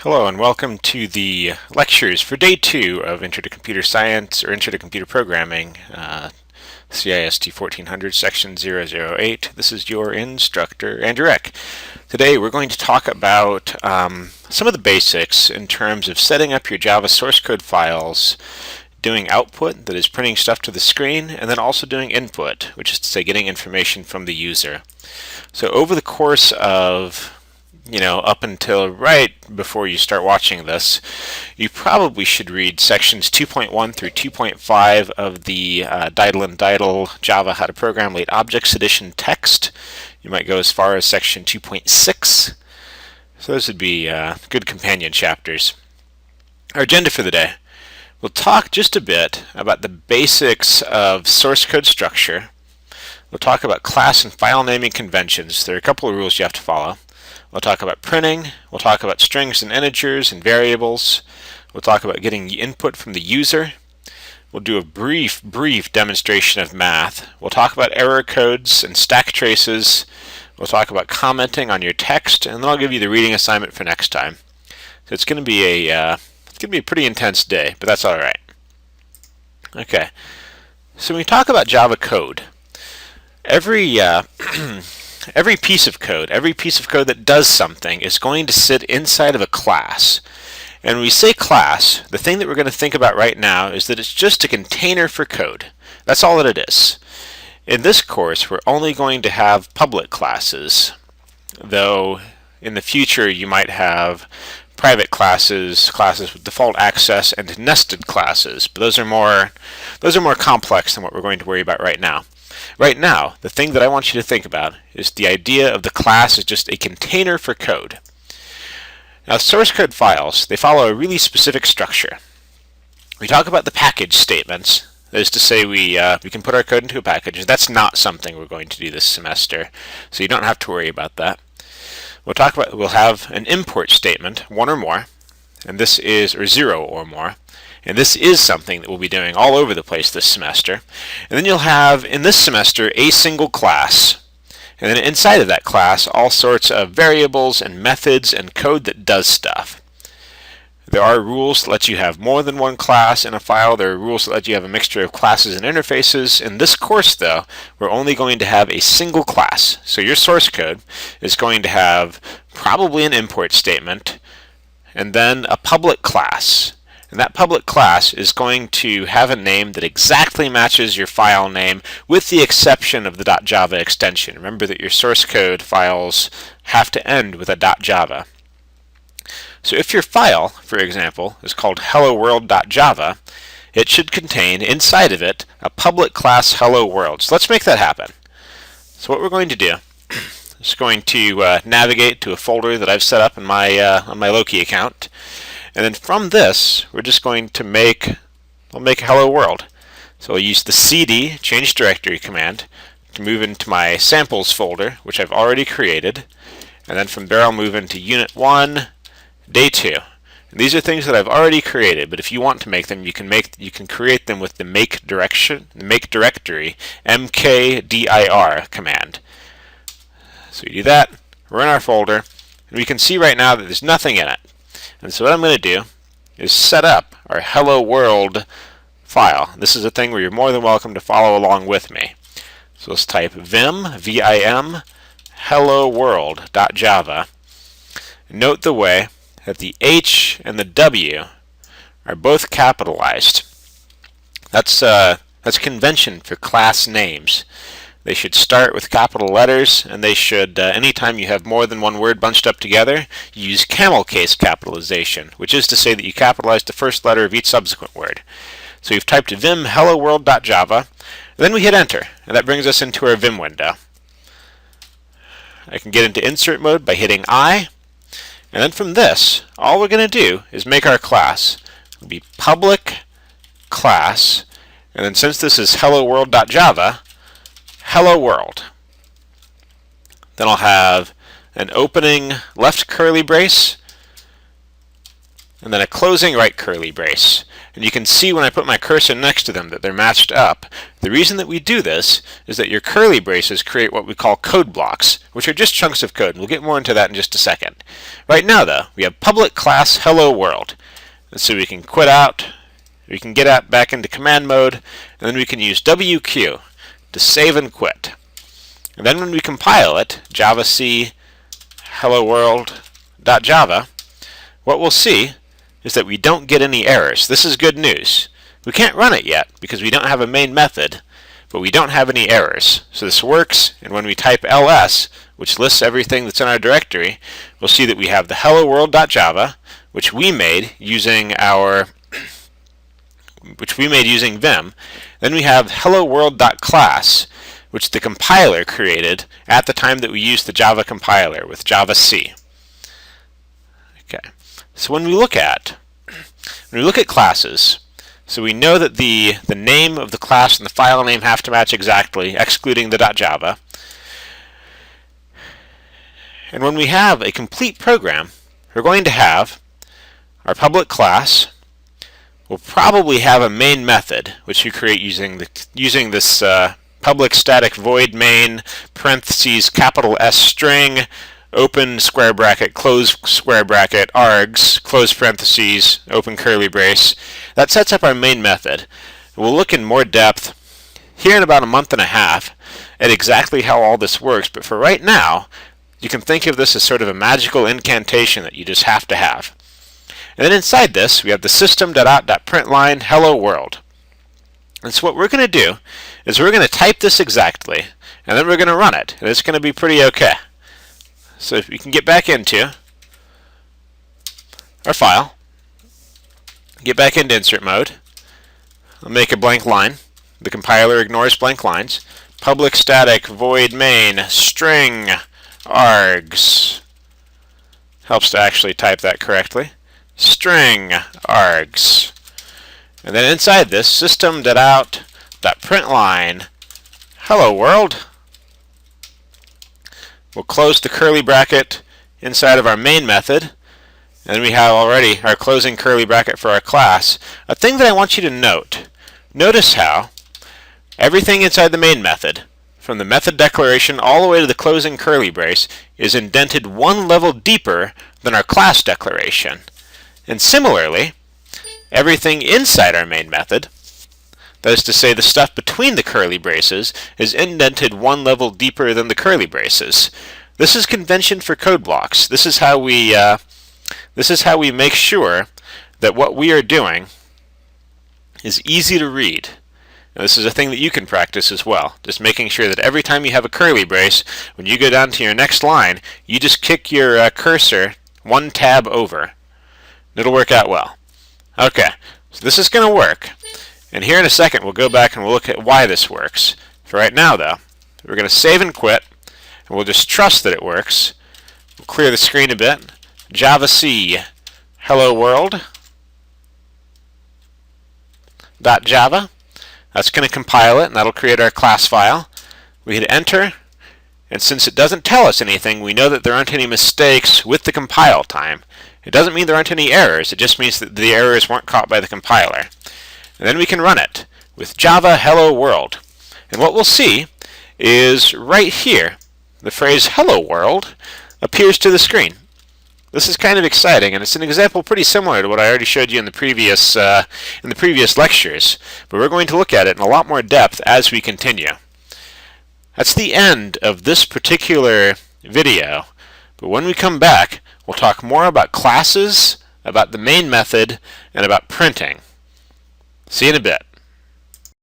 Hello and welcome to the lectures for day 2 of Intro to Computer Science or Intro to Computer Programming, CIST 1400 section 008. This is your instructor, Andrew Eck. Today we're going to talk about some of the basics in terms of setting up your Java source code files, doing output, that is printing stuff to the screen, and then also doing input, which is to say getting information from the user. So over the course of up until right before you start watching this, you probably should read sections 2.1 through 2.5 of the Deitel and Deitel Java How to Program Late Objects Edition text. You might go as far as section 2.6. So those would be good companion chapters. Our agenda for the day. We'll talk just a bit about the basics of source code structure. We'll talk about class and file naming conventions. There are a couple of rules you have to follow. We'll talk about printing, we'll talk about strings and integers and variables, we'll talk about getting the input from the user, we'll do a brief demonstration of math, we'll talk about error codes and stack traces, we'll talk about commenting on your text, and then I'll give you the reading assignment for next time. So it's going to be a pretty intense day, but that's alright. Okay, so when we talk about Java code, every piece of code that does something is going to sit inside of a class. And when we say class, the thing that we're going to think about right now is that it's just a container for code. That's all that it is. In this course, we're only going to have public classes, though in the future you might have private classes with default access, and nested classes. But those are more complex than what we're going to worry about right now. Right now, the thing that I want you to think about is the idea of the class as just a container for code. Now, source code files, they follow a really specific structure. We talk about the package statements. That is to say, we can put our code into a package. That's not something we're going to do this semester, so you don't have to worry about that. We'll have an import statement, one or more, and this is, or zero or more. And this is something that we'll be doing all over the place this semester. And then you'll have, in this semester, a single class. And then inside of that class, all sorts of variables and methods and code that does stuff. There are rules that let you have more than one class in a file. There are rules that let you have a mixture of classes and interfaces. In this course, though, we're only going to have a single class. So your source code is going to have probably an import statement, and then a public class. And that public class is going to have a name that exactly matches your file name, with the exception of the .java extension. Remember that your source code files have to end with a .java. So if your file, for example, is called helloworld.java, it should contain inside of it a public class hello world. So let's make that happen. So what we're going to do is going to navigate to a folder that I've set up in on my Loki account. And then from this, we're just going to we'll make a hello world. So I'll use the cd, change directory command, to move into my samples folder, which I've already created. And then from there I'll move into unit 1, day 2. And these are things that I've already created, but if you want to make them, you can create them with the make directory, mkdir command. So you do that, we're in our folder, and we can see right now that there's nothing in it. And so what I'm going to do is set up our hello world file. This is a thing where you're more than welcome to follow along with me. So let's type vim, V-I-M, hello world.java. Note the way that the H and the W are both capitalized. That's convention for class names. They should start with capital letters, and they should, anytime you have more than one word bunched up together, use camel case capitalization, which is to say that you capitalize the first letter of each subsequent word. So you've typed vim hello world.java, and then we hit enter, and that brings us into our Vim window. I can get into insert mode by hitting I, and then from this, all we're going to do is make our class. It'll be public class, and then since this is hello world.java, hello world. Then I'll have an opening left curly brace, and then a closing right curly brace. And you can see when I put my cursor next to them that they're matched up. The reason that we do this is that your curly braces create what we call code blocks, which are just chunks of code. We'll get more into that in just a second. Right now, though, we have public class hello world. And so we can quit out, we can get out back into command mode, and then we can use WQ to save and quit. And then when we compile it, javac hello world.java, what we'll see is that we don't get any errors. This is good news. We can't run it yet because we don't have a main method, but we don't have any errors. So this works, and when we type ls, which lists everything that's in our directory, we'll see that we have the hello world.java, which we made using Vim. Then we have hello world.class, which the compiler created at the time that we used the Java compiler with javac. Okay. So when we look at classes, so we know that the name of the class and the file name have to match exactly, excluding the .java. And when we have a complete program, we're going to have our public class. We'll probably have a main method, which we create using this public static void main parentheses capital S string open square bracket close square bracket args close parentheses open curly brace. That sets up our main method. We'll look in more depth here in about a month and a half at exactly how all this works, but for right now you can think of this as sort of a magical incantation that you just have to have. And then inside this we have the system.out.println hello world. And so what we're going to do is we're going to type this exactly, and then we're going to run it, and it's going to be pretty okay. So if we can get back into our file, get back into insert mode, I'll make a blank line. The compiler ignores blank lines. Public static void main string args. Helps to actually type that correctly. String args. And then inside this, system.out.println hello world. We'll close the curly bracket inside of our main method, and then we have already our closing curly bracket for our class. A thing that I want you to notice how everything inside the main method, from the method declaration all the way to the closing curly brace, is indented one level deeper than our class declaration. And similarly, everything inside our main method, that is to say the stuff between the curly braces, is indented one level deeper than the curly braces. This is convention for code blocks. This is how we make sure that what we are doing is easy to read. Now, this is a thing that you can practice as well. Just making sure that every time you have a curly brace, when you go down to your next line, you just kick your cursor one tab over. It'll work out well. Okay, so this is going to work. And here in a second we'll go back and we'll look at why this works. For right now though, we're going to save and quit, and we'll just trust that it works. We'll clear the screen a bit. javac hello world .java. That's going to compile it, and that'll create our class file. We hit enter, and since it doesn't tell us anything, we know that there aren't any mistakes with the compile time. It doesn't mean there aren't any errors, it just means that the errors weren't caught by the compiler. And then we can run it with Java hello world. And what we'll see is right here, the phrase hello world appears to the screen. This is kind of exciting, and it's an example pretty similar to what I already showed you in the previous lectures, but we're going to look at it in a lot more depth as we continue. That's the end of this particular video, but when we come back, we'll talk more about classes, about the main method, and about printing. See you in a bit.